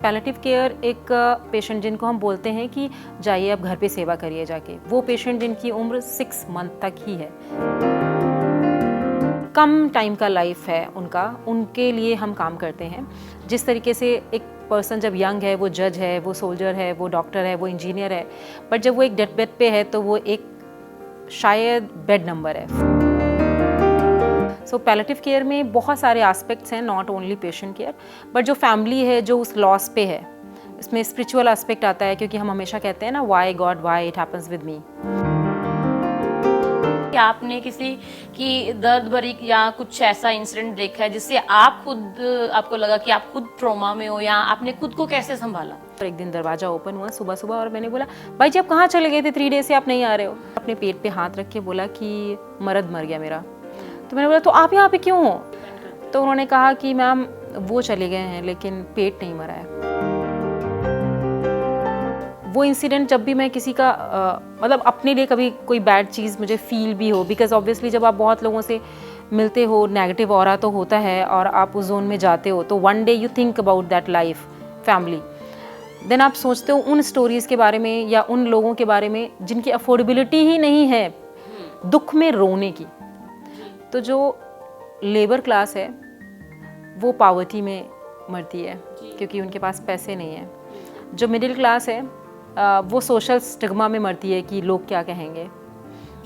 Palliative care एक patient जिनको हम बोलते हैं कि जाइए अब घर पे सेवा करिए जाके, वो पेशेंट जिनकी उम्र 6 मंथ तक ही है, कम टाइम का लाइफ है उनका, उनके लिए हम काम करते हैं। जिस तरीके से एक पर्सन जब यंग है वो जज है, वो सोल्जर है, वो डॉक्टर है, वो इंजीनियर है, बट जब वो एक डेथ बेड पे है तो वो एक शायद बेड नंबर है। सो पैलेटिव केयर में बहुत सारे एस्पेक्ट्स हैं, not only patient care, but जो फैमिली है जो उस लॉस पे है, इसमें स्पिरिचुअल एस्पेक्ट आता है, क्योंकि हम हमेशा कहते हैं ना, Y God why it happens with me. क्या आपने किसी की दर्द भरी या कुछ ऐसा इंसिडेंट देखा है जिससे आप खुद आपको लगा कि आप खुद ट्रॉमा में हो, या आपने खुद को कैसे संभाला? एक दिन दरवाजा ओपन हुआ सुबह सुबह और मैंने बोला, भाई जी आप कहाँ चले गए थे, 3 डेज से आप नहीं आ रहे हो। अपने पेट पे हाथ रख के बोला कि मर्द मर गया मेरा। तो मैंने बोला तो आप यहाँ पे क्यों हो? तो उन्होंने कहा कि मैम वो चले गए हैं लेकिन पेट नहीं मरा है। वो इंसिडेंट जब भी मैं किसी का मतलब अपने लिए कभी कोई बैड चीज़ मुझे फील भी हो, बिकॉज ऑब्वियसली जब आप बहुत लोगों से मिलते हो, नेगेटिव ऑरा तो होता है और आप उस जोन में जाते हो, तो one day you think about that life family, then आप सोचते हो उन स्टोरीज़ के बारे में या उन लोगों के बारे में जिनकी अफोर्डेबिलिटी ही नहीं है दुख में रोने की। तो जो लेबर क्लास है वो पॉवर्टी में मरती है क्योंकि उनके पास पैसे नहीं है। जो मिडिल क्लास है वो सोशल स्टिग्मा में मरती है कि लोग क्या कहेंगे,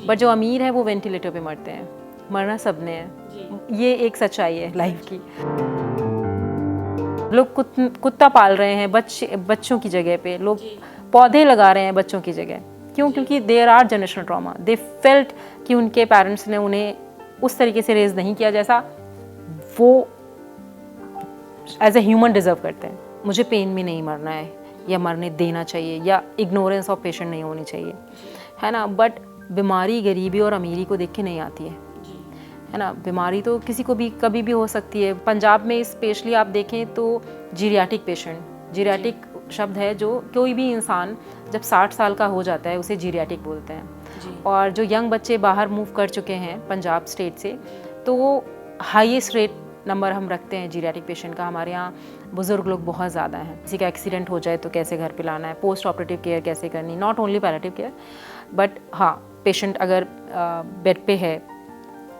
बट जो अमीर है वो वेंटिलेटर पे मरते हैं। मरना सबने है, ये एक सच्चाई है लाइफ की। लोग कुत्ता पाल रहे हैं बच्चों की जगह पे, लोग पौधे लगा रहे हैं बच्चों की जगह। क्यों? क्योंकि there are generational trauma, they felt कि उनके पेरेंट्स ने उन्हें उस तरीके से रेज नहीं किया जैसा वो एज ए ह्यूमन डिजर्व करते हैं। मुझे पेन में नहीं मरना है या मरने देना चाहिए या इग्नोरेंस ऑफ पेशेंट नहीं होनी चाहिए, है ना। बट बीमारी गरीबी और अमीरी को देख के नहीं आती है ना। बीमारी तो किसी को भी कभी भी हो सकती है। पंजाब में स्पेशली आप देखें तो जीरियाटिक पेशेंट, जीरियाटिक शब्द है जो कोई भी इंसान जब 60 साल का हो जाता है उसे जीरियाटिक बोलते हैं। और जो यंग बच्चे बाहर मूव कर चुके हैं पंजाब स्टेट से, तो वो हाईएस्ट रेट नंबर हम रखते हैं जीरियाटिक पेशेंट का। हमारे यहाँ बुजुर्ग लोग बहुत ज़्यादा हैं। किसी का एक्सीडेंट हो जाए तो कैसे घर पे लाना है, पोस्ट ऑपरेटिव केयर कैसे करनी, not only palliative care, but हाँ पेशेंट अगर बेड पे है,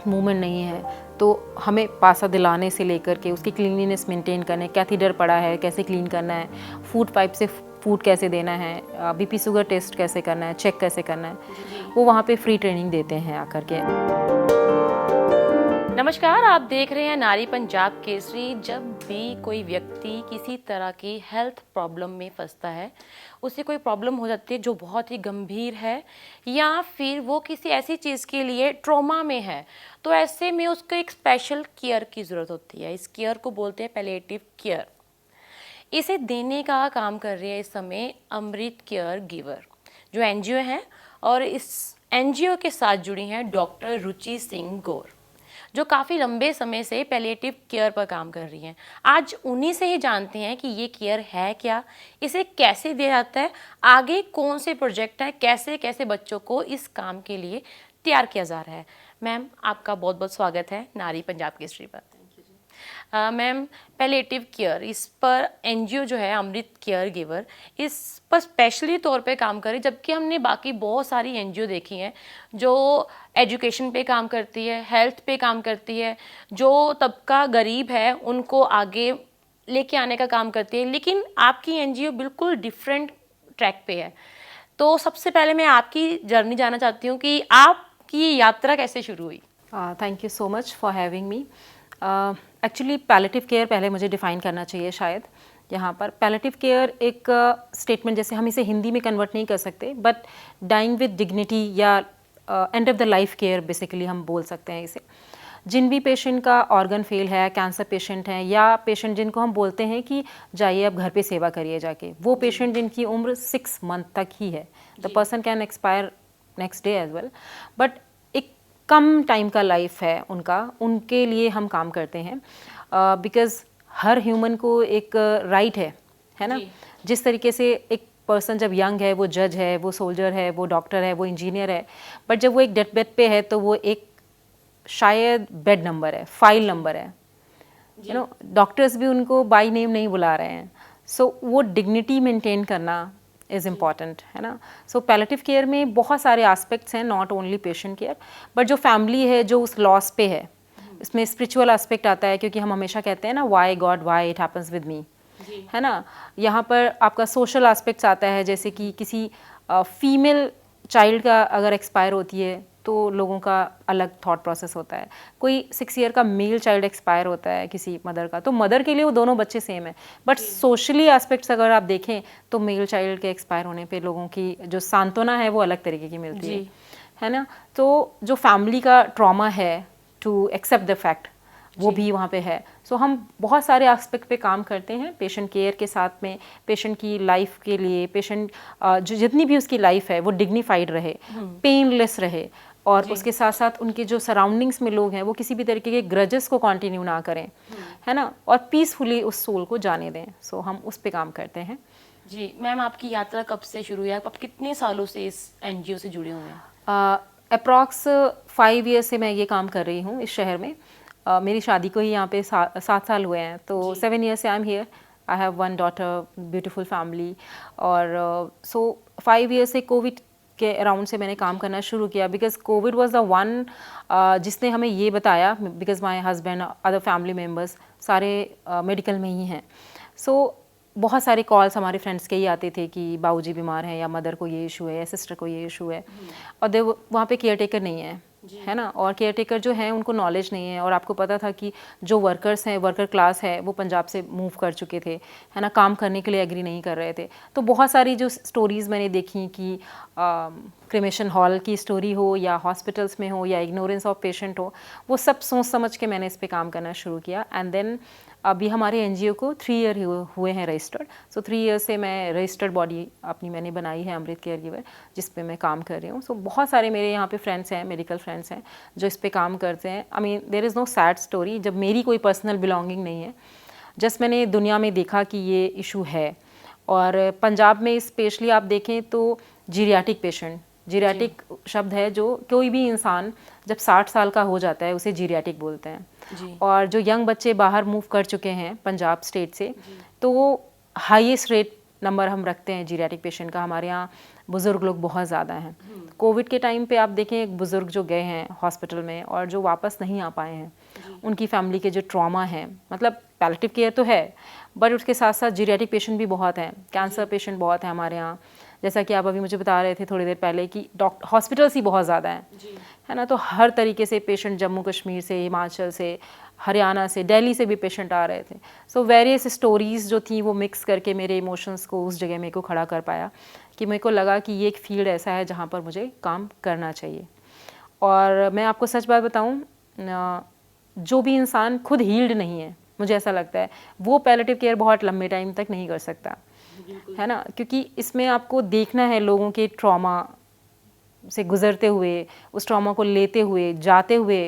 मूवमेंट नहीं है, तो हमें पासा दिलाने से लेकर के उसकी क्लीनलीनेस मेंटेन करने, कैथीटर पड़ा है कैसे क्लीन करना है, फूड पाइप से फूड कैसे देना है, बीपी शुगर टेस्ट कैसे करना है, चेक कैसे करना है, वो वहाँ पे फ्री ट्रेनिंग देते हैं आकर के। नमस्कार, आप देख रहे हैं नारी पंजाब केसरी। जब भी कोई व्यक्ति किसी तरह की हेल्थ प्रॉब्लम में फंसता है, उसे कोई प्रॉब्लम हो जाती है जो बहुत ही गंभीर है, या फिर वो किसी ऐसी चीज़ के लिए ट्रॉमा में है, तो ऐसे में उसको एक स्पेशल केयर की ज़रूरत होती है। इस केयर को बोलते हैं पैलिएटिव केयर। इसे देने का काम कर रही है इस समय अमृत केयर गिवर, जो एनजीओ है, और इस एनजीओ के साथ जुड़ी हैं डॉक्टर रुचि सिंह गौर, जो काफ़ी लंबे समय से पैलिएटिव केयर पर काम कर रही हैं। आज उन्हीं से ही जानते हैं कि ये केयर है क्या, इसे कैसे दिया जाता है, आगे कौन से प्रोजेक्ट हैं, कैसे कैसे बच्चों को इस काम के लिए तैयार किया जा रहा है। मैम, आपका बहुत बहुत स्वागत है नारी पंजाब केसरी पर। मैम, पैलिएटिव केयर, इस पर एनजीओ जो है अमृत केयर गिवर, इस पर स्पेशली तौर पे काम करे, जबकि हमने बाकी बहुत सारी एनजीओ देखी हैं जो एजुकेशन पे काम करती है, हेल्थ पे काम करती है, जो तबका गरीब है उनको आगे लेके आने का काम करती है, लेकिन आपकी एनजीओ बिल्कुल डिफरेंट ट्रैक पे है। तो सबसे पहले मैं आपकी जर्नी जानना चाहती हूँ कि आपकी यात्रा कैसे शुरू हुई। Thank you so much for having me. Actually palliative care पहले मुझे डिफ़ाइन करना चाहिए शायद। यहाँ पर पैलेटिव केयर एक स्टेटमेंट, जैसे हम इसे हिंदी में कन्वर्ट नहीं कर सकते, बट डाइंग विद डिग्निटी या end of the life care basically हम बोल सकते हैं इसे। जिन भी पेशेंट का ऑर्गन फेल है, कैंसर पेशेंट हैं, या पेशेंट जिनको हम बोलते हैं कि जाइए अब घर पे सेवा करिए जाके, वो पेशेंट जिनकी उम्र 6 मंथ तक ही है, the person can expire next day as well, but कम टाइम का लाइफ है उनका, उनके लिए हम काम करते हैं। बिकॉज हर ह्यूमन को एक राइट है ना। जिस तरीके से एक पर्सन जब यंग है वो जज है, वो सोल्जर है, वो डॉक्टर है, वो इंजीनियर है, बट जब वो एक डेथ बेड पे है तो वो एक शायद बेड नंबर है, फाइल नंबर है, यू नो। डॉक्टर्स भी उनको बाय नेम नहीं बुला रहे हैं। सो वो डिग्निटी मेंटेन करना इज़ इम्पॉर्टेंट, है ना. सो पैलेटिव केयर में बहुत सारे एस्पेक्ट्स हैं, not only patient care, but जो फैमिली है जो उस लॉस पे है, इसमें स्पिरिचुअल एस्पेक्ट आता है, क्योंकि हम हमेशा कहते हैं ना, Y God why it happens with me, है ना. यहाँ पर आपका सोशल एस्पेक्ट्स आता है, जैसे कि किसी फीमेल चाइल्ड का अगर एक्सपायर होती है तो लोगों का अलग थॉट प्रोसेस होता है. कोई 6 ईयर का मेल चाइल्ड एक्सपायर होता है किसी मदर का, तो मदर के लिए वो दोनों बच्चे सेम है, बट सोशली एस्पेक्ट्स अगर आप देखें तो मेल चाइल्ड के एक्सपायर होने पे लोगों की जो सांत्वना है वो अलग तरीके की मिलती है ना. तो जो फैमिली का ट्रॉमा है, टू एक्सेप्ट द फैक्ट, वो भी वहाँ पे है. सो हम बहुत सारे एस्पेक्ट पे काम करते हैं पेशेंट केयर के साथ में. पेशेंट की लाइफ के लिए, पेशेंट जो जितनी भी उसकी लाइफ है वो डिग्निफाइड रहे, पेनलेस रहे, और उसके साथ साथ उनके जो सराउंडिंग्स में लोग हैं वो किसी भी तरीके के ग्रजेस को कंटिन्यू ना करें, है ना, और पीसफुली उस सोल को जाने दें. सो हम उस पे काम करते हैं. जी मैम, आपकी यात्रा कब से शुरू हुई? आप कितने सालों से इस एनजीओ से जुड़े हुए हैं? अप्रॉक्स 5 ईयर से मैं ये काम कर रही हूँ इस शहर में. मेरी शादी को ही यहाँ पे 7 साल हुए हैं, तो 7 ईयर से I am here. I have 1 daughter, beautiful family. और सो 5 ईयर से कोविड के अराउंड से मैंने काम करना शुरू किया, because Covid was the one जिसने हमें ये बताया, because my husband, other family members सारे मेडिकल में ही हैं. सो बहुत सारे कॉल्स हमारे फ्रेंड्स के ही आते थे कि बाबूजी बीमार हैं, या मदर को ये इशू है, या सिस्टर को ये इशू है, और वहाँ पे केयर टेकर नहीं है ना. और केयर टेकर जो हैं उनको नॉलेज नहीं है, और आपको पता था कि जो वर्कर्स हैं, वर्कर क्लास है, वो पंजाब से मूव कर चुके थे, है ना, काम करने के लिए एग्री नहीं कर रहे थे. तो बहुत सारी जो स्टोरीज़ मैंने देखी कि क्रिमेशन हॉल की स्टोरी हो, या हॉस्पिटल्स में हो, या इग्नोरेंस ऑफ पेशेंट हो, वो सब सोच समझ के मैंने इस पे काम करना शुरू किया. एंड देन अभी हमारे एनजीओ को 3 ईयर हुए हैं रजिस्टर्ड. सो 3 ईयर से मैं रजिस्टर्ड बॉडी अपनी मैंने बनाई है, अमृत केयर गिवर, जिस पे मैं काम कर रही हूँ. सो बहुत सारे मेरे यहाँ पे फ्रेंड्स हैं, मेडिकल फ्रेंड्स हैं, जो इस पे काम करते हैं. I mean there is no sad story, जब मेरी कोई पर्सनल बिलोंगिंग नहीं है, जस्ट मैंने दुनिया में देखा कि ये इशू है. और पंजाब में स्पेशली आप देखें तो जीरियाटिक पेशेंट, जीरियाटिक शब्द है, जो कोई भी इंसान जब 60 साल का हो जाता है उसे जीरियाटिक बोलते हैं. और जो यंग बच्चे बाहर मूव कर चुके हैं पंजाब स्टेट से, तो वो हाईएस्ट रेट नंबर हम रखते हैं जीरियाटिक पेशेंट का. हमारे यहाँ बुज़ुर्ग लोग बहुत ज़्यादा हैं. कोविड के टाइम पे आप देखें, एक बुज़ुर्ग जो गए हैं हॉस्पिटल में और जो वापस नहीं आ पाए हैं, उनकी फैमिली के जो ट्रॉमा है, मतलब पैलेटिव केयर तो है, बट उसके साथ साथ जीरियाटिक पेशेंट भी बहुत हैं, कैंसर पेशेंट बहुत हैं हमारे यहाँ. जैसा कि आप अभी मुझे बता रहे थे थोड़ी देर पहले कि हॉस्पिटल्स ही बहुत ज़्यादा हैं, है ना. तो हर तरीके से पेशेंट, जम्मू कश्मीर से, हिमाचल से, हरियाणा से, दिल्ली से भी पेशेंट आ रहे थे. सो वेरियस स्टोरीज़ जो थी वो मिक्स करके मेरे इमोशंस को उस जगह मेरे को खड़ा कर पाया, कि मेरे को लगा कि ये एक फील्ड ऐसा है जहाँ पर मुझे काम करना चाहिए. और मैं आपको सच बात बताऊँ, जो भी इंसान खुद हील्ड नहीं है, मुझे ऐसा लगता है वो पैलेटिव केयर बहुत लंबे टाइम तक नहीं कर सकता, है ना. क्योंकि इसमें आपको देखना है लोगों के ट्रॉमा से गुजरते हुए, उस ट्रॉमा को लेते हुए, जाते हुए,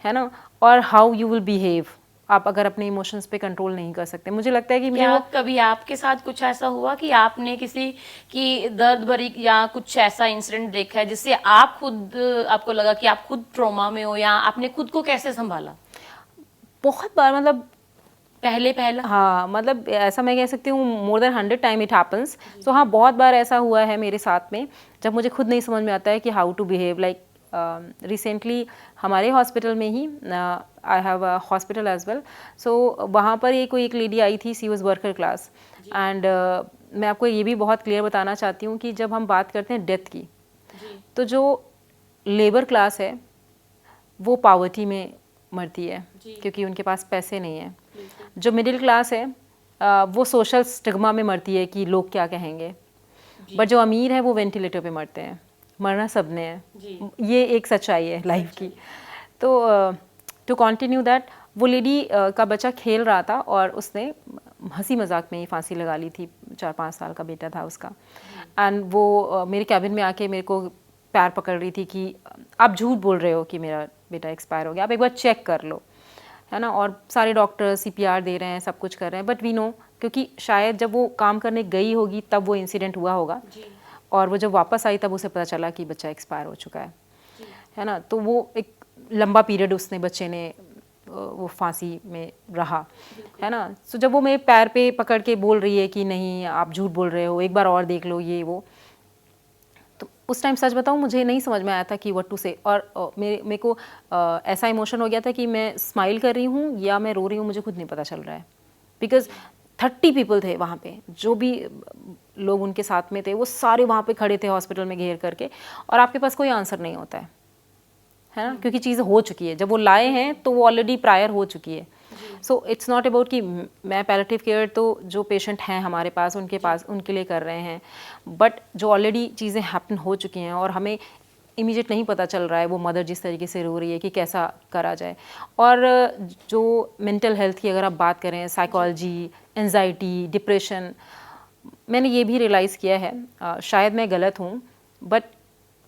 है ना, और हाउ यू विल बिहेव. आप अगर अपने इमोशंस पे कंट्रोल नहीं कर सकते, मुझे लगता है कि क्या कभी आपके साथ कुछ ऐसा हुआ कि आपने किसी की दर्द भरी या कुछ ऐसा इंसिडेंट देखा है जिससे आप खुद, आपको लगा कि आप खुद ट्रॉमा में हो, या आपने खुद को कैसे संभाला? बहुत बार, मतलब पहला हाँ, मतलब ऐसा मैं कह सकती हूँ more than 100 time it happens. So हाँ, बहुत बार ऐसा हुआ है मेरे साथ में, जब मुझे खुद नहीं समझ में आता है कि how to behave. Like recently हमारे हॉस्पिटल में ही, I have a hospital as well, so वहाँ पर एक लेडी आई थी, she was worker class. And मैं आपको ये भी बहुत क्लियर बताना चाहती हूँ कि जब हम बात करते हैं डेथ की, तो जो लेबर क्लास है वो पावर्टी में मरती है, क्योंकि उनके पास पैसे नहीं है. जो मिडिल क्लास है वो सोशल स्टिग्मा में मरती है कि लोग क्या कहेंगे, बट जो अमीर है वो वेंटिलेटर पे मरते हैं. मरना सबने है, ये एक सच्चाई है लाइफ की. तो टू कंटिन्यू दैट, वो लेडी का बच्चा खेल रहा था और उसने हंसी मजाक में ही फांसी लगा ली थी. 4-5 साल का बेटा था उसका. एंड वो मेरे कैबिन में आके मेरे को पैर पकड़ रही थी कि आप झूठ बोल रहे हो कि मेरा बेटा एक्सपायर हो गया, आप एक बार चेक कर लो, है ना. और सारे डॉक्टर CPR दे रहे हैं, सब कुछ कर रहे हैं, बट वी नो, क्योंकि शायद जब वो काम करने गई होगी तब वो इंसिडेंट हुआ होगा, और वो जब वापस आई तब उसे पता चला कि बच्चा एक्सपायर हो चुका है ना. तो वो एक लंबा पीरियड उसने, बच्चे ने वो फांसी में रहा, है ना। सो जब वो मेरे पैर पे पकड़ के बोल रही है कि नहीं आप झूठ बोल रहे हो, एक बार और देख लो ये वो, तो उस टाइम सच बताऊँ मुझे नहीं समझ में आया था कि व्हाट टू से। और मेरे को ऐसा इमोशन हो गया था कि मैं स्माइल कर रही हूँ या मैं रो रही हूँ, मुझे खुद नहीं पता चल रहा है। बिकॉज 30 पीपल थे वहाँ पे, जो भी लोग उनके साथ में थे वो सारे वहाँ पे खड़े थे हॉस्पिटल में घेर करके, और आपके पास कोई आंसर नहीं होता है ना, क्योंकि चीज़ हो चुकी है। जब वो लाए हैं तो वो ऑलरेडी प्रायर हो चुकी है। सो इट्स नॉट अबाउट कि मैं पैलेटिव केयर तो जो पेशेंट हैं हमारे पास उनके लिए कर रहे हैं, बट जो ऑलरेडी चीज़ें हैपन हो चुकी हैं और हमें इमीडिएट नहीं पता चल रहा है वो मदर जिस तरीके से रो रही है कि कैसा करा जाए। और जो मेंटल हेल्थ की अगर आप बात करें, साइकोलॉजी, एंजाइटी, डिप्रेशन, मैंने ये भी रियलाइज़ किया है, शायद मैं गलत हूँ, बट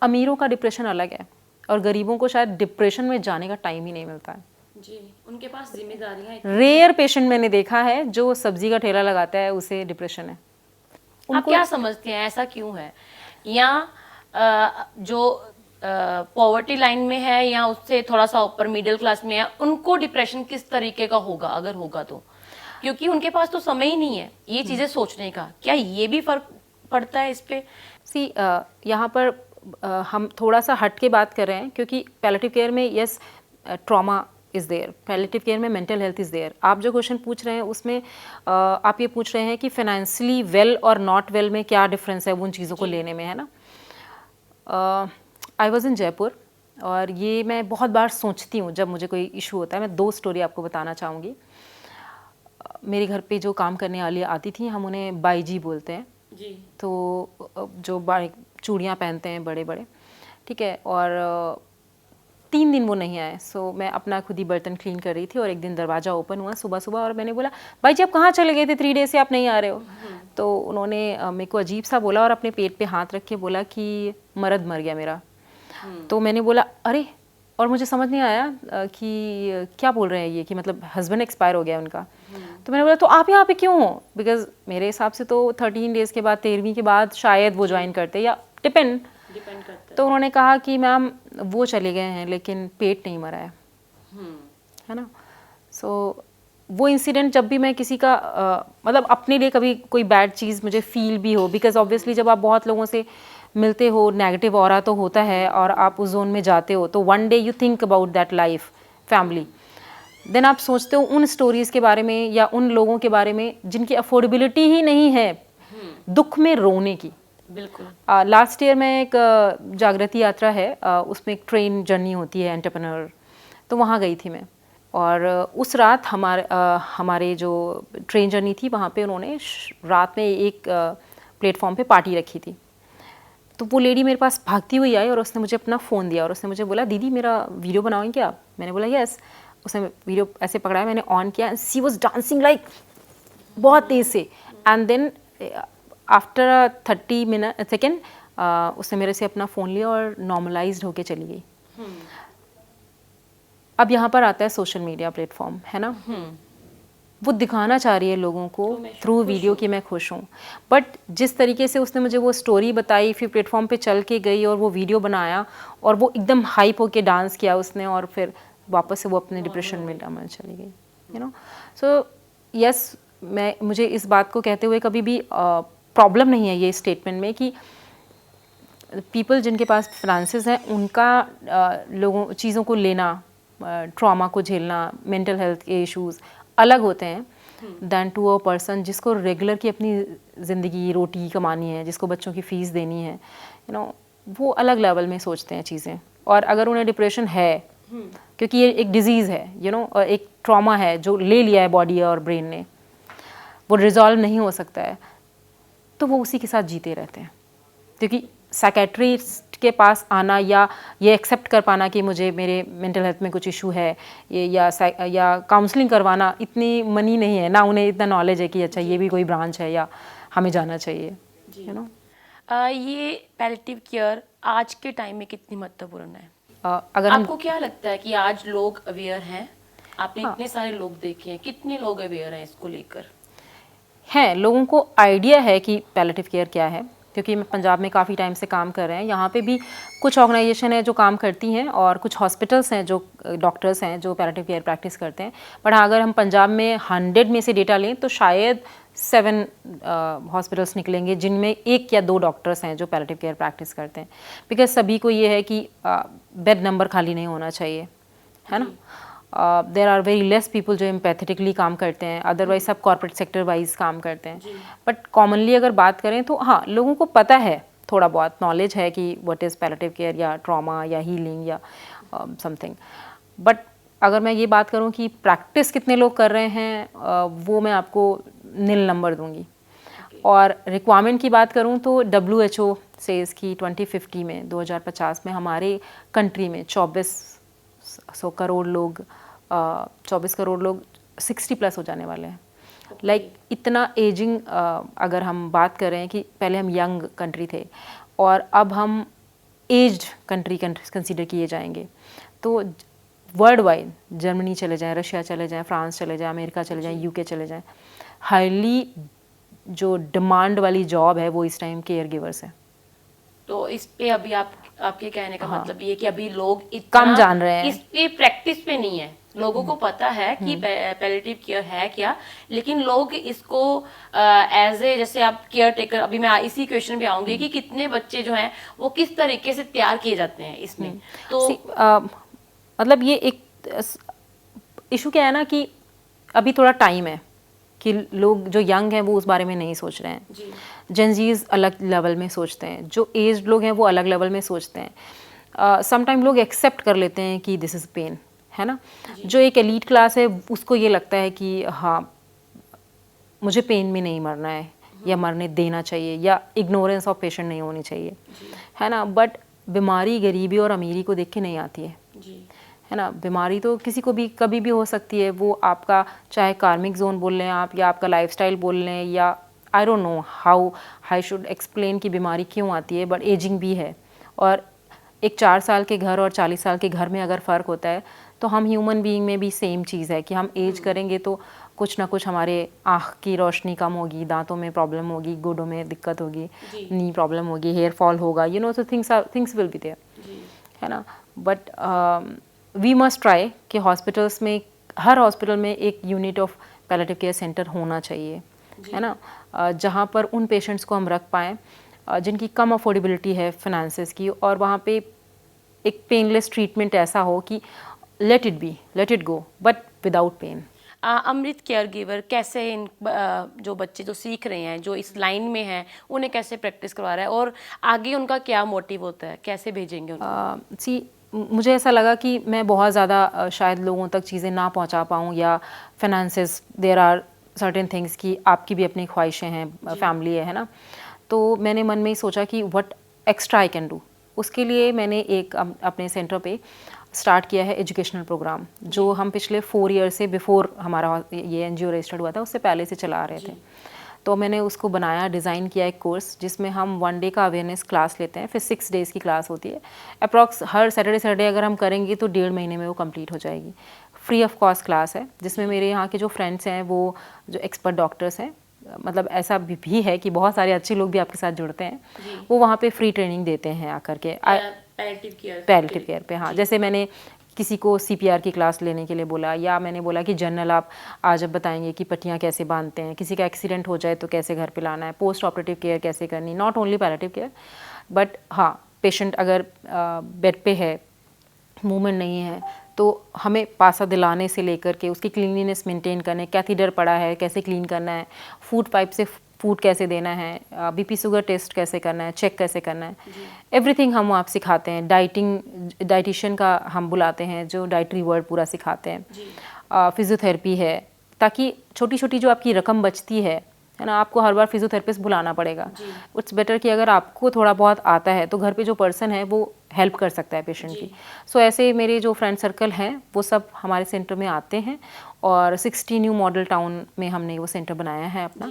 अमीरों का डिप्रेशन अलग है और गरीबों को शायद डिप्रेशन में जाने का टाइम ही नहीं मिलता है जी। उनके पास जिम्मेदारियां रेयर पेशेंट मैंने देखा है जो सब्जी का ठेला लगाता है उसे डिप्रेशन है। आप क्या समझते हैं ऐसा क्यों है? या जो पॉवर्टी लाइन में है या उससे थोड़ा सा ऊपर मिडिल क्लास में है, उनको डिप्रेशन किस तरीके का होगा अगर होगा तो? क्योंकि उनके पास तो समय ही नहीं है ये चीजें सोचने का। क्या ये भी फर्क पड़ता है इस पे? यहाँ पर हम थोड़ा सा हट के बात कर रहे हैं, क्योंकि पैलेटिव केयर में yes trauma is there, palliative care में मेंटल हेल्थ इज़ देयर। आप जो क्वेश्चन पूछ रहे हैं उसमें आप ये पूछ रहे हैं कि फाइनेंशियली वेल और नॉट वेल में क्या डिफरेंस है उन चीज़ों को लेने में, है ना। आई वॉज इन जयपुर, और ये मैं बहुत बार सोचती हूँ जब मुझे कोई इशू होता है। मैं 2 स्टोरी आपको बताना चाहूँगी। मेरे घर पे जो काम करने वाली आती थी, हम उन्हें बाई जी बोलते हैं जी। तो जो चूड़ियाँ पहनते हैं बड़े बड़े, ठीक है। और 3 दिन वो नहीं आए। सो मैं अपना खुद ही बर्तन क्लीन कर रही थी और एक दिन दरवाज़ा ओपन हुआ सुबह सुबह, और मैंने बोला भाई जी आप कहाँ चले गए थे, 3 डेज से आप नहीं आ रहे हो। तो उन्होंने मेरे को अजीब सा बोला और अपने पेट पे हाथ रख के बोला कि मर्द मर गया मेरा। तो मैंने बोला अरे, और मुझे समझ नहीं आया कि क्या बोल रहे हैं ये, कि मतलब हस्बैंड एक्सपायर हो गया उनका। तो मैंने बोला तो आप यहाँ पे क्यों हो, बिकॉज मेरे हिसाब से तो 13 डेज़ के बाद, 13वीं के बाद शायद वो ज्वाइन करते, या डिपेंड करता है। तो उन्होंने कहा कि मैम वो चले गए हैं लेकिन पेट नहीं मरा है ना। सो वो इंसिडेंट जब भी मैं किसी का मतलब अपने लिए कभी कोई बैड चीज़ मुझे फील भी हो, बिकॉज ऑब्वियसली जब आप बहुत लोगों से मिलते हो नेगेटिव ऑरा तो होता है और आप उस जोन में जाते हो, तो one day you think about that life family, then आप सोचते हो उन स्टोरीज़ के बारे में या उन लोगों के बारे में जिनकी अफोर्डेबिलिटी ही नहीं है दुख में रोने की। बिल्कुल। लास्ट ईयर में एक जागृति यात्रा है, उसमें एक ट्रेन जर्नी होती है एंटरप्रेन्योर, तो वहाँ गई थी मैं। और उस रात हमारे जो ट्रेन जर्नी थी वहाँ पे उन्होंने रात में एक प्लेटफॉर्म पे पार्टी रखी थी। तो वो लेडी मेरे पास भागती हुई आई और उसने मुझे अपना फ़ोन दिया और उसने मुझे बोला दीदी मेरा वीडियो बनाओगे क्या। मैंने बोला यस। उसने वीडियो ऐसे पकड़ाया, मैंने ऑन किया, सी वॉज डांसिंग लाइक बहुत तेज़ से, एंड देन आफ्टर 30 सेकेंड उसने मेरे से अपना फ़ोन लिया और नॉर्मलाइज्ड होके चली गई। अब यहाँ पर आता है सोशल मीडिया प्लेटफॉर्म, है ना। वो दिखाना चाह रही है लोगों को थ्रू वीडियो कि मैं खुश हूँ, बट जिस तरीके से उसने मुझे वो स्टोरी बताई, फिर प्लेटफॉर्म पे चल के गई और वो वीडियो बनाया और वो एकदम हाइप होके डांस किया उसने, और फिर वापस से वो अपने डिप्रेशन में डामल चली गई, यू नो। सो यस, मुझे इस बात को कहते हुए कभी भी प्रॉब्लम नहीं है ये स्टेटमेंट में कि पीपल जिनके पास फाइनेंसेस हैं उनका लोगों चीज़ों को लेना, ट्रॉमा को झेलना, मेंटल हेल्थ के इश्यूज़ अलग होते हैं दैन टू अ पर्सन जिसको रेगुलर की अपनी ज़िंदगी रोटी कमानी है, जिसको बच्चों की फ़ीस देनी है, यू नो। वो अलग लेवल में सोचते हैं चीज़ें। और अगर उन्हें डिप्रेशन है क्योंकि ये एक डिजीज़ है, यू नो, और एक ट्रॉमा है जो ले लिया है बॉडी और ब्रेन ने, वो रिजॉल्व नहीं हो सकता है, तो वो उसी के साथ जीते रहते हैं। क्योंकि साइकेट्रिस्ट के पास आना या ये एक्सेप्ट कर पाना कि मुझे मेरे मेंटल हेल्थ में कुछ इशू है, या काउंसलिंग करवाना, इतनी मनी नहीं है ना, उन्हें इतना नॉलेज है कि अच्छा ये भी कोई ब्रांच है या हमें जाना चाहिए, यू नो। ये पैलेटिव केयर आज के टाइम में कितनी महत्वपूर्ण है? अगर आपको क्या लगता है कि आज लोग अवेयर हैं? आपने इतने सारे लोग देखे हैं, कितने लोग अवेयर हैं इसको लेकर? हैं, लोगों को आइडिया है कि पैलेटिव केयर क्या है, क्योंकि मैं पंजाब में काफ़ी टाइम से काम कर रहे हैं। यहाँ पे भी कुछ ऑर्गेनाइजेशन है जो काम करती हैं और कुछ हॉस्पिटल्स हैं जो डॉक्टर्स हैं जो पैलेटिव केयर प्रैक्टिस करते हैं। बट हाँ, अगर हम पंजाब में 100 में से डेटा लें तो शायद 7 हॉस्पिटल्स निकलेंगे जिनमें 1 या 2 डॉक्टर्स हैं जो पैलेटिव केयर प्रैक्टिस करते हैं। बिकॉज सभी को ये है कि बेड नंबर खाली नहीं होना चाहिए, है ना। There are very less people जो एम्पैथेटिकली काम करते हैं, अदरवाइज सब कॉर्पोरेट सेक्टर वाइज काम करते हैं। बट कॉमनली अगर बात करें तो हाँ, लोगों को पता है, थोड़ा बहुत नॉलेज है कि व्हाट इज़ पैलेटिव केयर या ट्रॉमा या हीलिंग या समथिंग। बट अगर मैं ये बात करूँ कि प्रैक्टिस कितने लोग कर रहे हैं, वो मैं आपको नील नंबर दूंगी। और रिक्वायरमेंट की बात करूँ तो WHO सेज की 2050 में 2050 में हमारे कंट्री में 24 करोड़ लोग 60 प्लस हो जाने वाले हैं। लाइक इतना एजिंग, अगर हम बात कर रहे हैं कि पहले हम यंग कंट्री थे और अब हम एज्ड कंट्री कंसीडर किए जाएंगे। तो वर्ल्ड वाइड जर्मनी चले जाएं, रशिया चले जाएं, फ्रांस चले जाएं, अमेरिका चले जाएं, UK चले जाएं, हाईली जो डिमांड वाली जॉब है वो इस टाइम केयर गिवर्स है। तो इस पे अभी आपके कहने का मतलब ये कि अभी लोग इतना कम जान रहे हैं, इस पे प्रैक्टिस पे नहीं है। लोगों को पता है कि पैलेटिव केयर है क्या, लेकिन लोग इसको एज ए, जैसे आप केयर टेकर, अभी मैं इसी क्वेश्चन पे आऊंगी कि कितने बच्चे जो हैं वो किस तरीके से तैयार किए जाते हैं इसमें। तो मतलब ये एक इशू क्या है ना कि अभी थोड़ा टाइम है कि लोग जो यंग हैं वो उस बारे में नहीं सोच रहे हैं। जेनजीज अलग लेवल में सोचते हैं, जो एज्ड लोग हैं वो अलग लेवल में सोचते हैं। समटाइम लोग एक्सेप्ट कर लेते हैं कि दिस इज़ पेन, है ना। जो एक एलीट क्लास है उसको ये लगता है कि हाँ, मुझे पेन में नहीं मरना है या मरने देना चाहिए, या इग्नोरेंस ऑफ पेशेंट नहीं होनी चाहिए, है ना। बट बीमारी गरीबी और अमीरी को देख के नहीं आती है ना। बीमारी तो किसी को भी कभी भी हो सकती है। वो आपका चाहे कार्मिक जोन बोल लें आप, या आपका लाइफस्टाइल बोल लें, या I don't know how I should explain कि बीमारी क्यों आती है। बट एजिंग भी है, और एक 4 साल के घर और 40 साल के घर में अगर फ़र्क होता है तो हम ह्यूमन बीइंग में भी सेम चीज़ है कि हम एज करेंगे तो कुछ ना कुछ हमारे आँख की रोशनी कम होगी, दांतों में प्रॉब्लम होगी, गोडों में दिक्कत होगी, नी प्रॉब्लम होगी, हेयर फॉल होगा, you know. So things will be there, है ना। बट वी मस्ट ट्राई कि हॉस्पिटल्स में, हर हॉस्पिटल में एक unit of palliative care centre होना चाहिए, है ना, जहाँ पर उन पेशेंट्स को हम रख पाएँ जिनकी कम अफोर्डेबिलिटी है फाइनेंसेस की, और वहाँ पे एक पेनलेस ट्रीटमेंट ऐसा हो कि let it go but without pain. Amrit caregiver कैसे इन जो बच्चे जो सीख रहे हैं, जो इस लाइन में हैं, उन्हें कैसे प्रैक्टिस करवा रहा है, और आगे उनका क्या मोटिव होता है, कैसे भेजेंगे उनको? मुझे ऐसा लगा कि मैं बहुत ज़्यादा शायद लोगों तक चीज़ें ना पहुंचा पाऊँ, या finances, there are certain things कि आपकी भी अपनी ख्वाहिशें हैं, फैमिली है ना। तो मैंने मन में ही सोचा कि what extra I can do. उसके लिए मैंने एक अपने सेंटर पे स्टार्ट किया है एजुकेशनल प्रोग्राम, जो हम पिछले 4 ईयर से, बिफोर हमारा ये NGO रजिस्टर्ड हुआ था उससे पहले से चला रहे थे। तो मैंने उसको बनाया, डिज़ाइन किया एक कोर्स जिसमें हम 1 डे का अवेयरनेस क्लास लेते हैं, फिर 6 डेज़ की क्लास होती है। अप्रॉक्स हर सैटरडे अगर हम करेंगे तो 1.5 महीने में वो कंप्लीट हो जाएगी। फ्री ऑफ कॉस्ट क्लास है, जिसमें मेरे यहाँ के जो फ्रेंड्स हैं वो जो एक्सपर्ट डॉक्टर्स हैं, मतलब ऐसा भी है कि बहुत सारे अच्छे लोग भी आपके साथ जुड़ते हैं, वो वहाँ पे फ्री ट्रेनिंग देते हैं आकर के पैलेटिव केयर पे। हाँ, जैसे मैंने किसी को CPR की क्लास लेने के लिए बोला, या मैंने बोला कि जनरल आप आज अब बताएंगे कि पट्टियाँ कैसे बांधते हैं, किसी का एक्सीडेंट हो जाए तो कैसे घर पे लाना है, पोस्ट ऑपरेटिव केयर कैसे करनी, not only palliative care but हाँ, पेशेंट अगर बेड पे है, मूवमेंट नहीं है, तो हमें पासा दिलाने से लेकर के उसकी क्लीनलीनेस मेंटेन करने, कैथीडर पड़ा है कैसे क्लीन करना है, फूड पाइप से फूड कैसे देना है, BP शुगर टेस्ट कैसे करना है, चेक कैसे करना है, एवरीथिंग हम आप सिखाते हैं। डाइटिशियन का हम बुलाते हैं जो डाइटरी वर्ड पूरा सिखाते हैं। फिजियोथेरेपी है, ताकि छोटी छोटी जो आपकी रकम बचती है ना, आपको हर बार फिजियोथेरेपिस्ट बुलाना पड़ेगा। इट्स बेटर कि अगर आपको थोड़ा बहुत आता है तो घर पे जो पर्सन है वो हेल्प कर सकता है पेशेंट की। सो ऐसे मेरे जो फ्रेंड सर्कल हैं वो सब हमारे सेंटर में आते हैं, और 60 न्यू मॉडल टाउन में हमने वो सेंटर बनाया है अपना,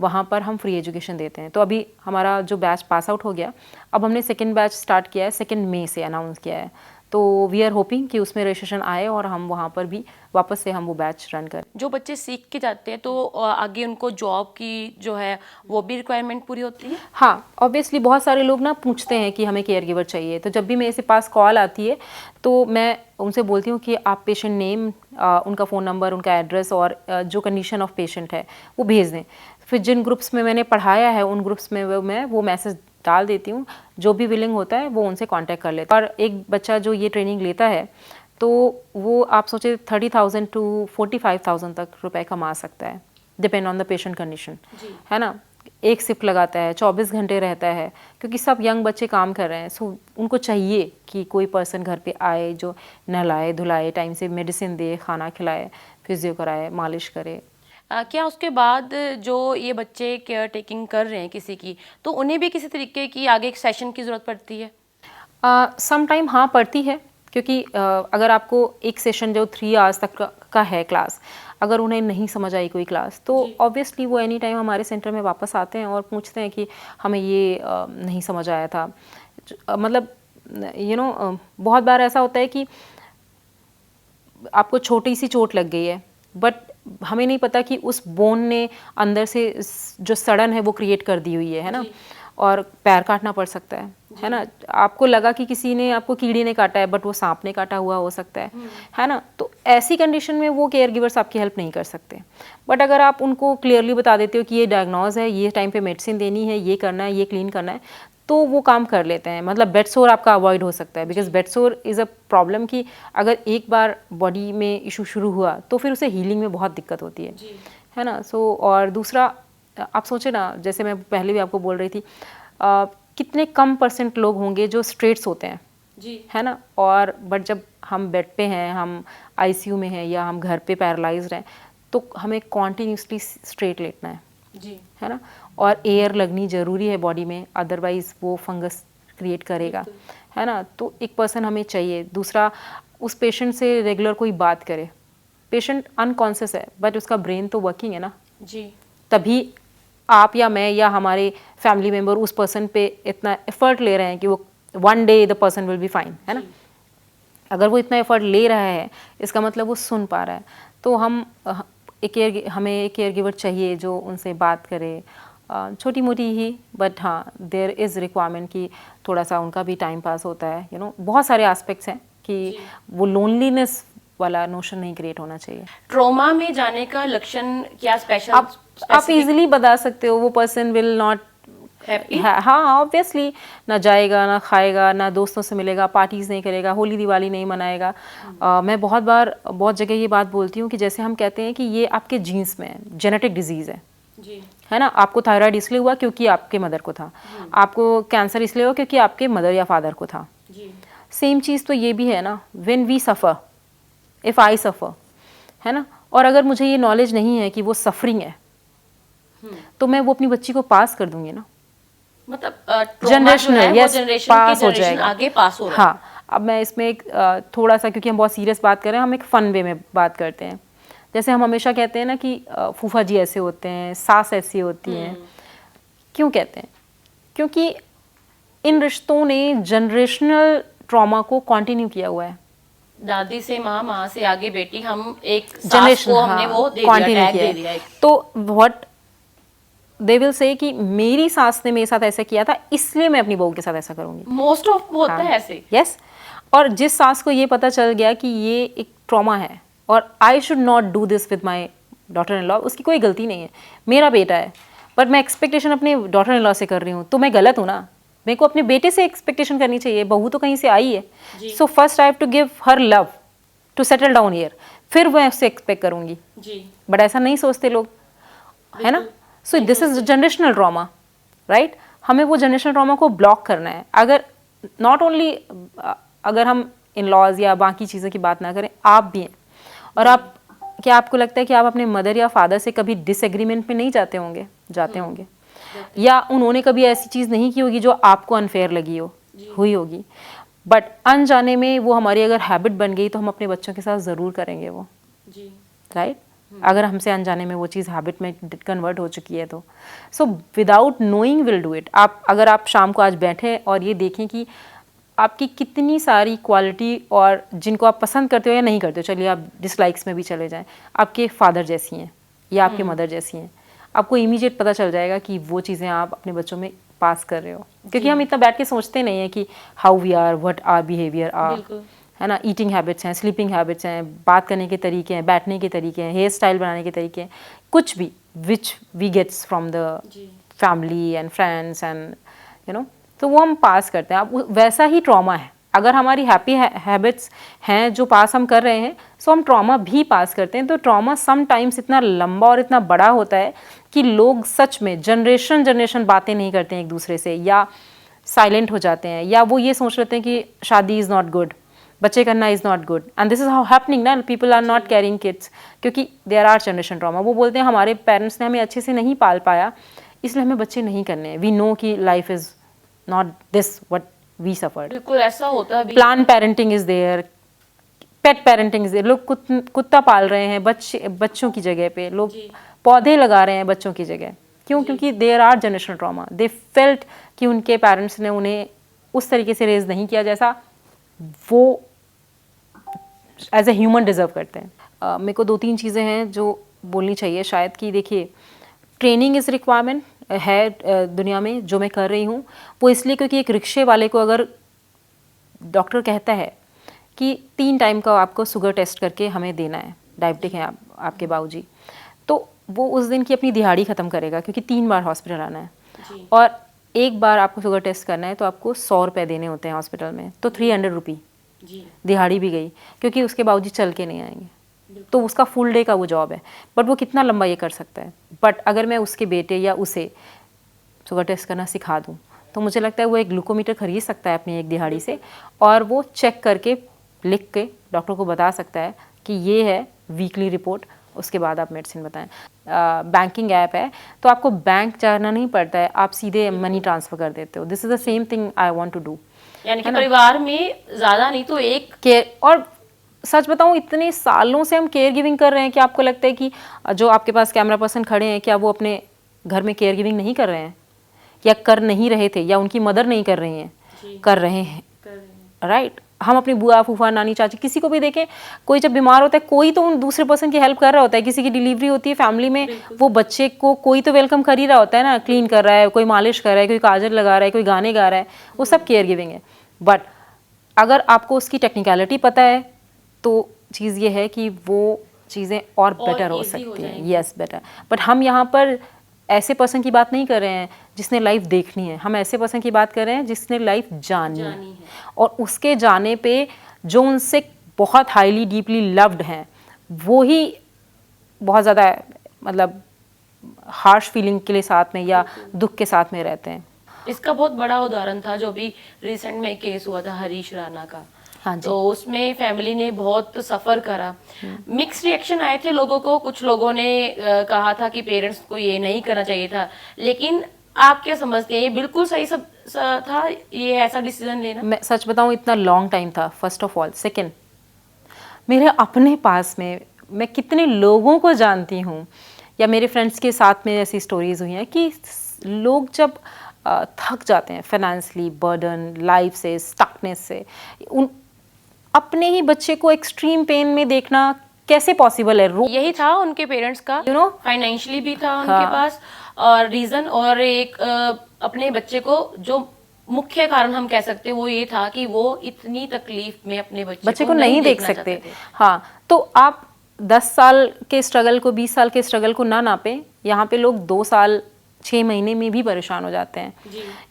वहाँ पर हम फ्री एजुकेशन देते हैं। तो अभी हमारा जो बैच पास आउट हो गया, अब हमने सेकंड बैच स्टार्ट किया है, 2 मई से अनाउंस किया है। तो वी आर होपिंग कि उसमें रजिस्ट्रेशन आए और हम वहाँ पर भी वापस से हम वो बैच रन करें। जो बच्चे सीख के जाते हैं तो आगे उनको जॉब की जो है वो भी रिक्वायरमेंट पूरी होती है? हाँ, ऑब्वियसली बहुत सारे लोग ना पूछते हैं कि हमें केयर गिवर चाहिए, तो जब भी मेरे पास कॉल आती है तो मैं उनसे बोलती हूँ कि आप पेशेंट नेम, उनका फ़ोन नंबर, उनका एड्रेस और जो कंडीशन ऑफ पेशेंट है वो भेज दें। फिर जिन ग्रुप्स में मैंने पढ़ाया है उन ग्रुप्स में मैं वो मैसेज डाल देती हूँ, जो भी विलिंग होता है वो उनसे कांटेक्ट कर लेता है। और एक बच्चा जो ये ट्रेनिंग लेता है तो वो आप सोचे 30,000 टू 45,000 तक रुपए कमा सकता है, depend on the patient condition, है ना। एक शिफ्ट लगाता है, 24 घंटे रहता है, क्योंकि सब यंग बच्चे काम कर रहे हैं। सो उनको चाहिए कि कोई पर्सन घर पे आए जो नहलाए धुलाए, टाइम से मेडिसिन दे, खाना खिलाए, फिजियो कराए, मालिश करे। क्या उसके बाद जो ये बच्चे केयर टेकिंग कर रहे हैं किसी की, तो उन्हें भी किसी तरीके की आगे एक सेशन की ज़रूरत पड़ती है? सम टाइम हाँ पड़ती है, क्योंकि अगर आपको एक सेशन जो 3 आवर्स तक का है क्लास, अगर उन्हें नहीं समझ आई कोई क्लास तो ऑब्वियसली वो एनी टाइम हमारे सेंटर में वापस आते हैं और पूछते हैं कि हमें ये नहीं समझ आया था। मतलब बहुत बार ऐसा होता है कि आपको छोटी सी चोट लग गई है, बट हमें नहीं पता कि उस बोन ने अंदर से जो सड़न है वो क्रिएट कर दी हुई है ना, और पैर काटना पड़ सकता है ना। आपको लगा कि किसी ने आपको कीड़ी ने काटा है, बट वो सांप ने काटा हुआ हो सकता है ना। तो ऐसी कंडीशन में वो केयर गिवर्स आपकी हेल्प नहीं कर सकते। बट अगर आप उनको क्लियरली बता देते हो कि ये डायग्नोज है, ये टाइम पे मेडिसिन देनी है, ये करना है, ये क्लीन करना है, तो वो काम कर लेते हैं। मतलब बेड सोर आपका अवॉइड हो सकता है, बिकॉज बेड सोर इज़ अ प्रॉब्लम कि अगर एक बार बॉडी में इशू शुरू हुआ तो फिर उसे हीलिंग में बहुत दिक्कत होती है ना। सो और दूसरा आप सोचे ना, जैसे मैं पहले भी आपको बोल रही थी, कितने कम % लोग होंगे जो स्ट्रेट्स होते हैं है ना। और बट जब हम बेड पे हैं, हम आईसीयू में हैं या हम घर पे पैरालाइज्ड हैं, तो हमें कॉन्टीन्यूसली स्ट्रेट लेटना है ना। और एयर लगनी ज़रूरी है बॉडी में, अदरवाइज़ वो फंगस क्रिएट करेगा, है ना। तो एक पर्सन हमें चाहिए। दूसरा, उस पेशेंट से रेगुलर कोई बात करे। पेशेंट अनकॉन्शियस है बट उसका ब्रेन तो वर्किंग है ना जी, तभी आप या मैं या हमारे फैमिली मेम्बर उस पर्सन पे इतना एफर्ट ले रहे हैं कि वो one day the person will be fine, है ना। अगर वो इतना एफर्ट ले रहा है इसका मतलब वो सुन पा रहा है। तो हमें एक केयर गिवर चाहिए जो उनसे बात करे, छोटी मोटी ही, बट हाँ देयर इज़ रिक्वायरमेंट कि थोड़ा सा उनका भी टाइम पास होता है। बहुत सारे एस्पेक्ट्स हैं कि वो लोनलीनेस वाला नोशन नहीं क्रिएट होना चाहिए। ट्रॉमा में जाने का लक्षण क्या स्पेशल? आप इजीली बता सकते हो। वो पर्सन विल नॉट हैप्पी, हाँ ऑब्वियसली, ना जाएगा, ना खाएगा, ना दोस्तों से मिलेगा, पार्टीज नहीं करेगा, होली दिवाली नहीं मनाएगा। मैं बहुत जगह ये बात बोलती हूँ कि जैसे हम कहते हैं कि ये आपके जीन्स में है, जेनेटिक डिजीज़ है ना। आपको थायराइड इसलिए हुआ क्योंकि आपके मदर को था, आपको कैंसर इसलिए हुआ क्योंकि आपके मदर या फादर को था। सेम चीज़ तो ये भी है ना, when we suffer, if I suffer, है ना। और अगर मुझे ये नॉलेज नहीं है कि वो सफरिंग है तो मैं वो अपनी बच्ची को पास कर दूंगी ना। मतलब जनरेशनल, यस, पास हो जाएगा, आगे पास हो रहा है। हाँ, अब मैं इसमें एक थोड़ा सा, क्योंकि हम बहुत सीरियस बात कर रहे हैं, हम एक फ़न वे में बात करते हैं। जैसे हम हमेशा कहते हैं ना कि फूफा जी ऐसे होते हैं, सास ऐसी होती हैं। क्यों कहते हैं? क्योंकि इन रिश्तों ने जनरेशनल ट्रॉमा को कंटिन्यू किया हुआ है। दादी से माँ, माँ से आगे बेटी, हम एक सास को हमने वो दे दिया। तो व्हाट दे विल से कि मेरी सास ने मेरे साथ ऐसा किया था इसलिए मैं अपनी बहू के साथ ऐसा करूंगी। मोस्ट ऑफ होता है ऐसे। यस। और जिस सास को ये पता चल गया कि ये एक ट्रॉमा है और I should not do this with my daughter in law, उसकी कोई गलती नहीं है, मेरा बेटा है, बट मैं एक्सपेक्टेशन अपने डॉटर इन लॉ से कर रही हूँ, तो मैं गलत हूँ ना। मेरे को अपने बेटे से एक्सपेक्टेशन करनी चाहिए, बहू तो कहीं से आई है। So first I have to give her love to settle down here, फिर मैं उससे एक्सपेक्ट करूंगी। बट ऐसा नहीं सोचते लोग, है ना। So this is generational trauma, right. हमें वो जनरेशनल ट्रॉमा को ब्लॉक करना है। अगर नॉट ओनली अगर हम इन लॉज या बाकी चीज़ों की बात ना करें, आप भी हैं। और आप, क्या आपको लगता है कि आप अपने मदर या फादर से कभी डिसएग्रीमेंट में नहीं जाते होंगे? जाते होंगे। या उन्होंने कभी ऐसी चीज़ नहीं की होगी जो आपको अनफेयर लगी हुई होगी, बट अनजाने में वो हमारी अगर हैबिट बन गई तो हम अपने बच्चों के साथ ज़रूर करेंगे वो, राइट। अगर हमसे अनजाने में वो चीज़ हैबिट में कन्वर्ट हो चुकी है तो so without knowing will do it. अगर आप शाम को आज बैठे और ये देखें कि आपकी कितनी सारी क्वालिटी और जिनको आप पसंद करते हो या नहीं करते हो, चलिए आप डिसलाइक्स में भी चले जाएं, आपके फादर जैसी हैं या आपके मदर जैसी हैं, आपको इमीडिएट पता चल जाएगा कि वो चीज़ें आप अपने बच्चों में पास कर रहे हो। क्योंकि हम इतना बैठ के सोचते नहीं है कि how we are, what are behaviour are, है ना। ईटिंग हैबिट्स हैं, स्लीपिंग हैबिट्स हैं, बात करने के तरीके हैं, बैठने के तरीके हैं, हेयर स्टाइल बनाने के तरीके हैं, कुछ भी which we gets from the family and friends and you know, तो वो हम पास करते हैं। अब वैसा ही ट्रॉमा है, अगर हमारी हैप्पी हैबिट्स हैं जो पास हम कर रहे हैं, सो हम ट्रॉमा भी पास करते हैं। तो ट्रॉमा सम टाइम्स इतना लंबा और इतना बड़ा होता है कि लोग सच में जनरेशन बातें नहीं करते हैं एक दूसरे से, या साइलेंट हो जाते हैं, या वो ये सोच लेते हैं कि शादी इज़ नॉट गुड, बच्चे करना is not good, and this is how happening ना, people are not caring kids, क्योंकि देयर आर जनरेशन ट्रॉमा। वो बोलते हैं हमारे पेरेंट्स ने हमें अच्छे से नहीं पाल पाया, इसलिए हमें बच्चे नहीं करने हैं। वी नो कि life is not this what we suffered. बिल्कुल ऐसा होता भी। Plan parenting is there, pet parenting is there. लोग कुत्ता पाल रहे हैं बच्चों की जगह पे, लोग पौधे लगा रहे हैं बच्चों की जगह। क्यों? क्योंकि there are generational trauma. They felt कि उनके पेरेंट्स ने उन्हें उस तरीके से रेज नहीं किया जैसा वो एज ए ह्यूमन डिजर्व करते हैं। मेरे को 2-3 चीज़ें हैं जो बोलनी चाहिए शायद, कि देखिए ट्रेनिंग इज़ रिक्वायरमेंट है दुनिया में जो मैं कर रही हूँ, वो इसलिए क्योंकि एक रिक्शे वाले को अगर डॉक्टर कहता है कि 3 टाइम का आपको शुगर टेस्ट करके हमें देना है, डायबिटिक हैं आपके बाबूजी, तो वो उस दिन की अपनी दिहाड़ी ख़त्म करेगा, क्योंकि 3 बार हॉस्पिटल आना है और एक बार आपको शुगर टेस्ट करना है तो आपको 100 रुपये देने होते हैं हॉस्पिटल में, तो 300 रुपी दिहाड़ी भी गई, क्योंकि उसके बाबूजी चल के नहीं आएंगे। तो उसका फुल डे का वो जॉब है, बट वो कितना लंबा ये कर सकता है। बट अगर मैं उसके बेटे या उसे शुगर टेस्ट करना सिखा दूँ, तो मुझे लगता है वो एक ग्लूकोमीटर खरीद सकता है अपनी एक दिहाड़ी से, और वो चेक करके लिख के डॉक्टर को बता सकता है कि ये है वीकली रिपोर्ट, उसके बाद आप मेडिसिन बताएं। बैंकिंग ऐप है, तो आपको बैंक जाना नहीं पड़ता है, आप सीधे मनी ट्रांसफ़र कर देते हो। This is the same thing I want to do. यानी कि परिवार में ज़्यादा नहीं तो एक केयर, और सच बताऊं इतने सालों से हम केयर गिविंग कर रहे हैं कि आपको लगता है कि जो आपके पास कैमरा पर्सन खड़े हैं, क्या वो अपने घर में केयर गिविंग नहीं कर रहे हैं, या कर नहीं रहे थे, या उनकी मदर नहीं कर रही हैं? कर रहे हैं, राइट। हम अपनी बुआ, फूफा, नानी, चाची, किसी को भी देखें, कोई जब बीमार होता है कोई तो उन दूसरे पर्सन की हेल्प कर रहा होता है। किसी की डिलीवरी होती है फैमिली में, वो बच्चे को कोई तो वेलकम कर ही रहा होता है ना, क्लीन कर रहा है, कोई मालिश कर रहा है, कोई काजल लगा रहा है, कोई गाने गा रहा है, वो सब केयर गिविंग है। बट अगर आपको उसकी टेक्निकलिटी पता है तो चीज़ ये है कि वो चीज़ें और बेटर हो सकती हैं। Yes, better. बट हम यहाँ पर ऐसे पर्सन की बात नहीं कर रहे हैं जिसने लाइफ देखनी है, हम ऐसे पर्सन की बात कर रहे हैं जिसने लाइफ जानी है, और उसके जाने पे जो उनसे बहुत हाईली डीपली लव्ड हैं वो ही बहुत ज़्यादा मतलब हार्श फीलिंग के लिए साथ में या दुख के साथ में रहते हैं। इसका बहुत बड़ा उदाहरण था जो भी रिसेंट में केस हुआ था हरीश राणा का। हाँ जी। तो उसमें फैमिली ने बहुत सफर करा, मिक्स रिएक्शन आए थे लोगों को। कुछ लोगों ने कहा था कि पेरेंट्स को ये नहीं करना चाहिए था, लेकिन आप क्या समझते हैं ये बिल्कुल सही सब था ये ऐसा डिसीजन लेना? मैं सच बताऊं इतना लॉन्ग टाइम था, फर्स्ट ऑफ ऑल। सेकंड, मेरे अपने पास में मैं कितने लोगों को जानती हूँ या मेरे फ्रेंड्स के साथ में ऐसी स्टोरीज हुई हैं कि लोग जब थक जाते हैं फाइनेंशियली, बर्डन, लाइफ से, स्टकनेस से, उन अपने ही बच्चे को एक्सट्रीम पेन में देखना कैसे पॉसिबल है? यही था उनके पेरेंट्स का, यू नो, फाइनेंशियली भी था उनके पास और रीजन, और एक अपने बच्चे को जो मुख्य कारण हम कह सकते हैं वो ये था कि वो इतनी तकलीफ में अपने बच्चे को नहीं देख सकते। हाँ, तो आप 10 साल के स्ट्रगल को 20 साल के स्ट्रगल को ना नापें। यहाँ पे लोग 2 साल 6 महीने में भी परेशान हो जाते हैं।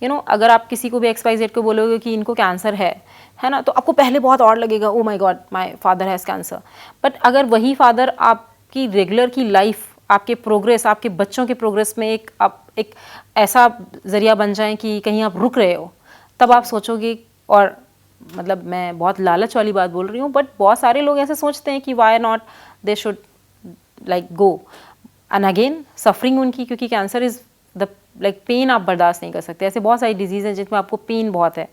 यू नो, अगर आप किसी को भी XYZ को बोलोगे कि इनको कैंसर है ना, तो आपको पहले बहुत और लगेगा, oh my God my father has cancer. But अगर वही फादर आपकी रेगुलर की लाइफ, आपके प्रोग्रेस, आपके बच्चों के प्रोग्रेस में एक ऐसा ज़रिया बन जाए कि कहीं आप रुक रहे हो, तब आप सोचोगे। और मतलब मैं बहुत लालच वाली बात बोल रही हूँ, बट बहुत सारे लोग ऐसे सोचते हैं कि why not they should like go. And again suffering उनकी, क्योंकि cancer is the like pain आप बर्दाश्त नहीं कर सकते। ऐसे बहुत सारी डिजीज़ हैं जिसमें आपको पेन बहुत है,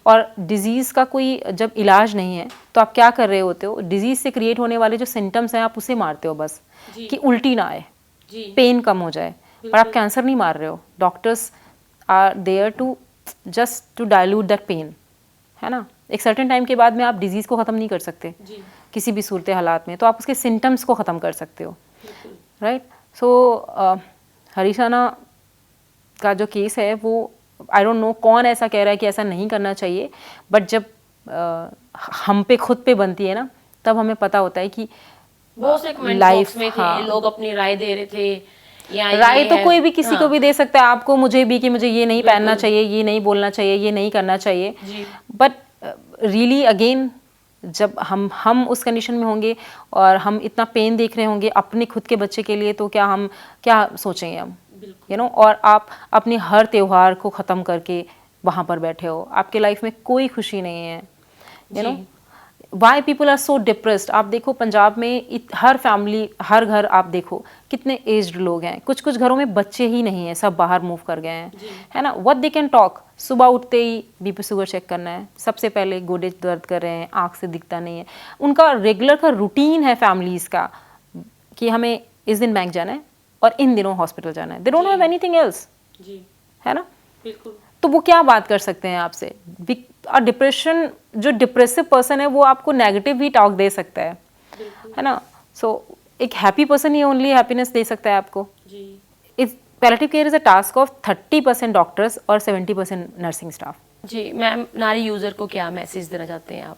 और डिजीज़ का कोई जब इलाज नहीं है तो आप क्या कर रहे होते हो, डिजीज़ से क्रिएट होने वाले जो सिम्टम्स हैं आप उसे मारते हो बस, कि उल्टी ना आए, पेन कम हो जाए, पर आप कैंसर नहीं मार रहे हो। Doctors are there to just to dilute that pain, है ना। एक सर्टेन टाइम के बाद में आप डिजीज़ को ख़त्म नहीं कर सकते किसी भी सूरत हालात में, तो आप उसके सिम्टम्स को ख़त्म कर सकते हो, राइट। सो हरीशाना का जो केस है वो आई डोंट नो कौन ऐसा कह रहा है कि ऐसा नहीं करना चाहिए, बट जब हम पे खुद पे बनती है ना, तब हमें पता होता है कि बहुत से कमेंट लाइफ बॉक्स में थे, लोग अपनी राय दे रहे थे, या राय ये तो है, कोई भी किसी को भी दे सकता है, आपको मुझे भी, कि मुझे ये नहीं पहनना चाहिए, ये नहीं बोलना चाहिए, ये नहीं करना चाहिए, बट रियली अगेन जब हम उस कंडीशन में होंगे और हम इतना पेन देख रहे होंगे अपने खुद के बच्चे के लिए, तो हम क्या सोचेंगे हम, यू नो। और आप अपने हर त्योहार को ख़त्म करके वहाँ पर बैठे हो, आपके लाइफ में कोई खुशी नहीं है, you know. Why people are so depressed. आप देखो पंजाब में हर फैमिली, हर घर आप देखो कितने एज्ड लोग हैं, कुछ कुछ घरों में बच्चे ही नहीं हैं, सब बाहर मूव कर गए हैं, है ना। व्हाट दे कैन टॉक, सुबह उठते ही बीपी शुगर चेक करना है, सबसे पहले गोडे दर्द कर रहे हैं, आँख से दिखता नहीं है, उनका रेगुलर का रूटीन है फैमिलीज़ का कि हमें इस दिन बैंक जाना है और इन दिनों हॉस्पिटल जाना है, they don't have anything else, है ना। बिल्कुल। तो वो क्या बात कर सकते हैं आपसे। और डिप्रेशन, जो डिप्रेसिव पर्सन है वो आपको नेगेटिव ही टॉक दे सकता है ना। सो एक हैप्पी पर्सन ही ओनली हैप्पीनेस दे सकता है आपको। इस palliative care is a task of 30% doctors और 70% नर्सिंग स्टाफ। जी मैम, नारी यूजर को क्या मैसेज देना चाहते हैं आप?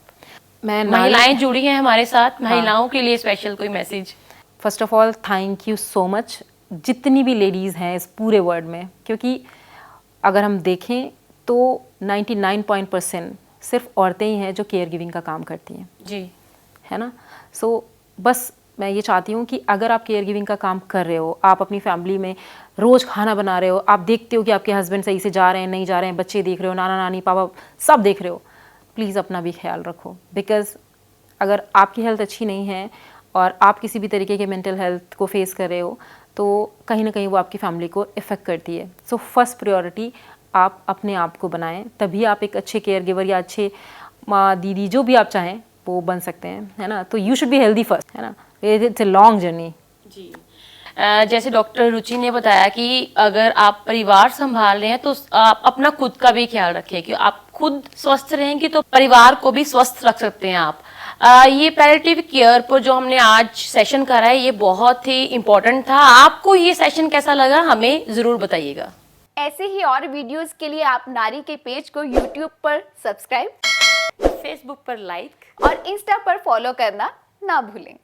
मैं महिलाएं जुड़ी हैं हमारे साथ, महिलाओं के लिए स्पेशल कोई message? First of all thank you so much जितनी भी लेडीज़ हैं इस पूरे वर्ल्ड में, क्योंकि अगर हम देखें तो 99% सिर्फ औरतें ही हैं जो केयर गिविंग का काम करती हैं, जी, है ना। सो बस मैं ये चाहती हूँ कि अगर आप केयर गिविंग का काम कर रहे हो, आप अपनी फैमिली में रोज़ खाना बना रहे हो, आप देखते हो कि आपके हस्बैंड सही से जा रहे हैं नहीं जा रहे हैं, बच्चे देख रहे हो, नाना नानी पापा सब देख रहे हो, प्लीज़ अपना भी ख्याल रखो। बिकॉज़ अगर आपकी हेल्थ अच्छी नहीं है और आप किसी भी तरीके के मेंटल हेल्थ को फेस कर रहे हो, तो कहीं ना कहीं वो आपकी फैमिली को इफ़ेक्ट करती है। सो फर्स्ट प्रायोरिटी आप अपने आप को बनाएं, तभी आप एक अच्छे केयर गिवर या अच्छे माँ दीदी जो भी आप चाहें वो बन सकते हैं, है ना। तो you should be healthy first, है ना। It's a long journey. जी। जैसे डॉक्टर रुचि ने बताया कि अगर आप परिवार संभाल रहे हैं तो आप अपना खुद का भी ख्याल रखें, कि आप खुद स्वस्थ रहेंगे तो परिवार को भी स्वस्थ रख सकते हैं आप। ये पैलिएटिव केयर पर जो हमने आज सेशन करा है ये बहुत ही इम्पोर्टेंट था। आपको ये सेशन कैसा लगा हमें जरूर बताइएगा। ऐसे ही और वीडियोस के लिए आप नारी के पेज को यूट्यूब पर सब्सक्राइब, फेसबुक पर लाइक और इंस्टा पर फॉलो करना ना भूलें।